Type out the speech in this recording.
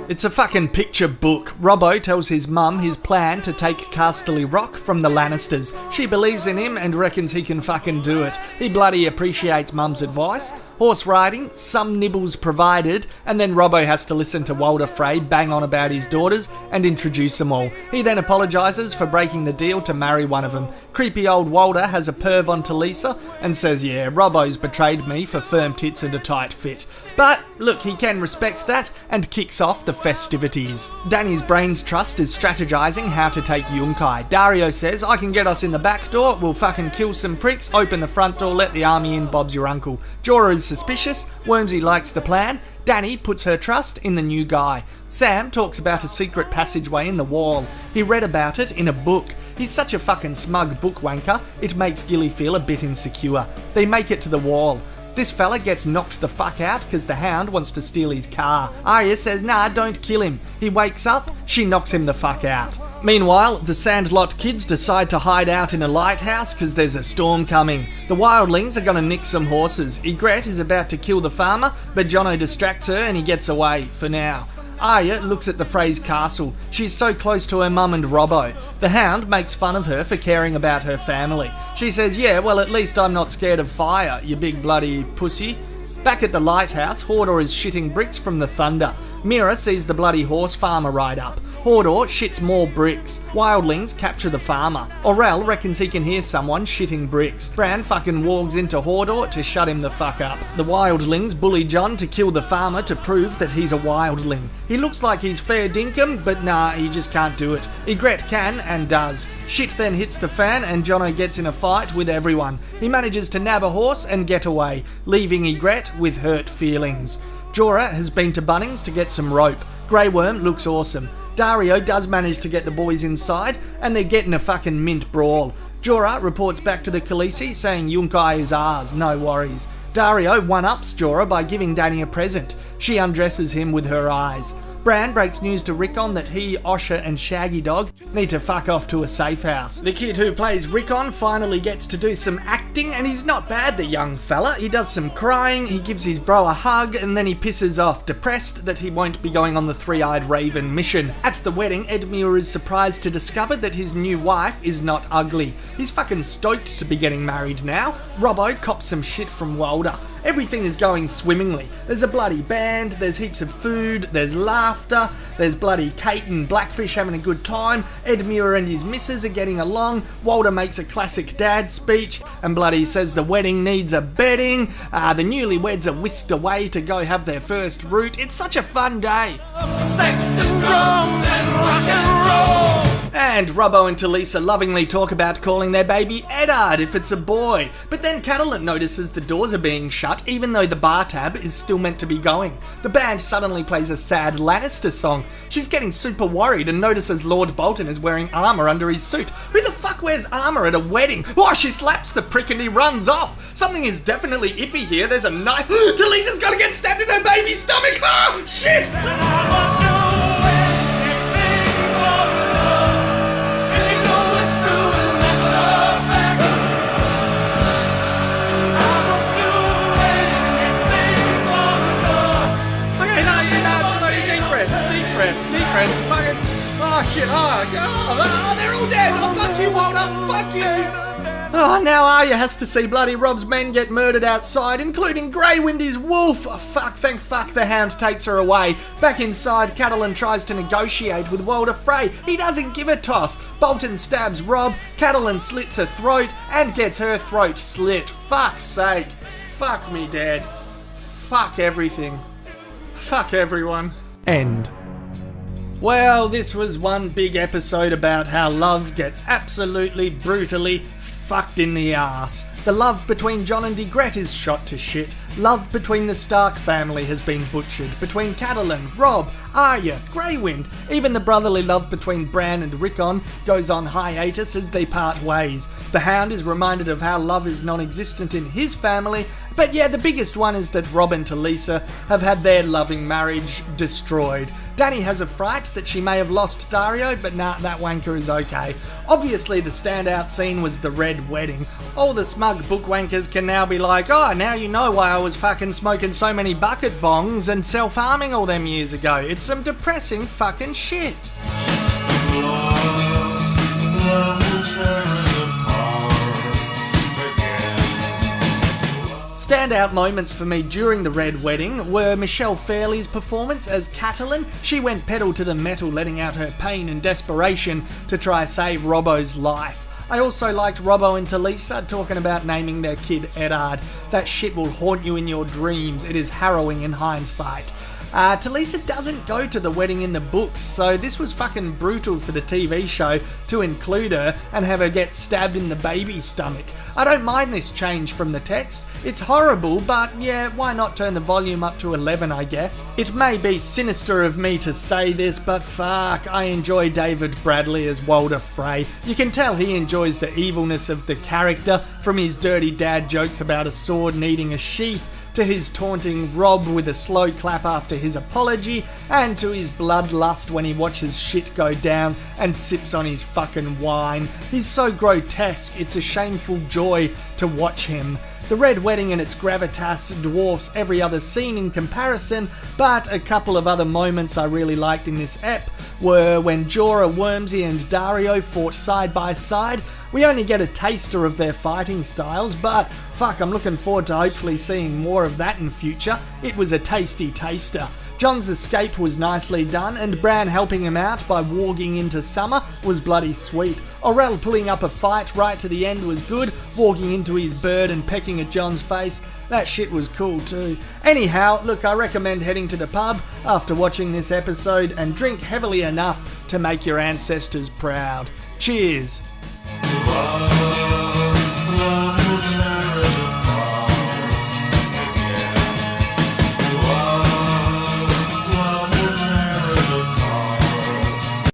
It's a fucking picture book. Robbo tells his mum his plan to take Casterly Rock from the Lannisters. She believes in him and reckons he can fucking do it. He bloody appreciates mum's advice. Horse riding, some nibbles provided, and then Robbo has to listen to Walder Frey bang on about his daughters and introduce them all. He then apologises for breaking the deal to marry one of them. Creepy old Walder has a perv on Talisa and says, yeah, Robbo's betrayed me for firm tits and a tight fit. But look, he can respect that and kicks off the festivities. Danny's brains trust is strategising how to take Yunkai. Dario says, I can get us in the back door, we'll fucking kill some pricks, open the front door, let the army in, Bob's your uncle. Jorah is suspicious, Wormsy likes the plan, Danny puts her trust in the new guy. Sam talks about a secret passageway in the wall. He read about it in a book. He's such a fucking smug book wanker, it makes Gilly feel a bit insecure. They make it to the wall. This fella gets knocked the fuck out because the Hound wants to steal his car. Arya says, nah, don't kill him. He wakes up, she knocks him the fuck out. Meanwhile, the Sandlot kids decide to hide out in a lighthouse because there's a storm coming. The wildlings are gonna nick some horses. Ygritte is about to kill the farmer, but Jono distracts her and he gets away, for now. Arya looks at the Frey's castle. She's so close to her mum and Robbo. The Hound makes fun of her for caring about her family. She says, yeah, well at least I'm not scared of fire, you big bloody pussy. Back at the lighthouse, Hodor is shitting bricks from the thunder. Mira sees the bloody horse farmer ride up. Hodor shits more bricks. Wildlings capture the farmer. Orell reckons he can hear someone shitting bricks. Bran fucking walks into Hodor to shut him the fuck up. The wildlings bully Jon to kill the farmer to prove that he's a wildling. He looks like he's fair dinkum, but nah, he just can't do it. Ygritte can and does. Shit then hits the fan and Jono gets in a fight with everyone. He manages to nab a horse and get away, leaving Ygritte with hurt feelings. Jorah has been to Bunnings to get some rope. Grey Worm looks awesome. Dario does manage to get the boys inside, and they're getting a fucking mint brawl. Jorah reports back to the Khaleesi saying Yunkai is ours, no worries. Dario one-ups Jorah by giving Dany a present. She undresses him with her eyes. Bran breaks news to Rickon that he, Osha and Shaggy Dog need to fuck off to a safe house. The kid who plays Rickon finally gets to do some acting, and he's not bad, the young fella. He does some crying, he gives his bro a hug, and then he pisses off, depressed that he won't be going on the Three-Eyed Raven mission. At the wedding, Edmure is surprised to discover that his new wife is not ugly. He's fucking stoked to be getting married now. Robbo cops some shit from Walder. Everything is going swimmingly. There's a bloody band, there's heaps of food, there's laughter, there's bloody Kate and Blackfish having a good time, Edmure and his missus are getting along, Walder makes a classic dad speech, and bloody says the wedding needs a bedding, the newlyweds are whisked away to go have their first root. It's such a fun day. Sex and drums and rock and roll. And Robbo and Talisa lovingly talk about calling their baby Eddard if it's a boy. But then Catelyn notices the doors are being shut even though the bar tab is still meant to be going. The band suddenly plays a sad Lannister song. She's getting super worried and notices Lord Bolton is wearing armour under his suit. Who the fuck wears armour at a wedding? Oh, she slaps the prick and he runs off. Something is definitely iffy here. There's a knife. Talisa's gonna get stabbed in her baby's stomach. Ah, shit! Deep breaths, fucking, oh shit, oh, they're all dead, oh fuck you Walder, fuck you. Oh, now Arya has to see bloody Rob's men get murdered outside, including Grey Windy's wolf. Oh, fuck, thank fuck the Hound takes her away. Back inside, Catelyn tries to negotiate with Walder Frey. He doesn't give a toss. Bolton stabs Rob, Catelyn slits her throat and gets her throat slit. Fuck's sake. Fuck me dead. Fuck everything. Fuck everyone. End. Well, this was one big episode about how love gets absolutely, brutally fucked in the arse. The love between Jon and Ygritte is shot to shit. Love between the Stark family has been butchered. Between Catelyn, Rob, Arya, Grey Wind. Even the brotherly love between Bran and Rickon goes on hiatus as they part ways. The Hound is reminded of how love is non-existent in his family. But yeah, the biggest one is that Rob and Talisa have had their loving marriage destroyed. Danny has a fright that she may have lost Dario, but nah, that wanker is okay. Obviously the standout scene was the red wedding. All the smug book wankers can now be like, oh, now you know why I was fucking smoking so many bucket bongs and self-harming all them years ago. It's some depressing fucking shit. Standout moments for me during the Red Wedding were Michelle Fairley's performance as Catalin. She went pedal to the metal, letting out her pain and desperation to try save Robbo's life. I also liked Robbo and Talisa talking about naming their kid Eddard. That shit will haunt you in your dreams. It is harrowing in hindsight. Talisa doesn't go to the wedding in the books, so this was fucking brutal for the TV show to include her and have her get stabbed in the baby's stomach. I don't mind this change from the text. It's horrible, but yeah, why not turn the volume up to 11, I guess? It may be sinister of me to say this, but fuck, I enjoy David Bradley as Walder Frey. You can tell he enjoys the evilness of the character, from his dirty dad jokes about a sword needing a sheath, to his taunting Rob with a slow clap after his apology, and to his bloodlust when he watches shit go down and sips on his fucking wine. He's so grotesque, it's a shameful joy to watch him. The Red Wedding and its gravitas dwarfs every other scene in comparison, but a couple of other moments I really liked in this ep were when Jorah, Wormsy and Dario fought side by side. We only get a taster of their fighting styles, but fuck, I'm looking forward to hopefully seeing more of that in future. It was a tasty taster. Jon's escape was nicely done, and Bran helping him out by walking into Summer was bloody sweet. Orell pulling up a fight right to the end was good, walking into his bird and pecking at Jon's face. That shit was cool too. Anyhow, look, I recommend heading to the pub after watching this episode and drink heavily enough to make your ancestors proud. Cheers!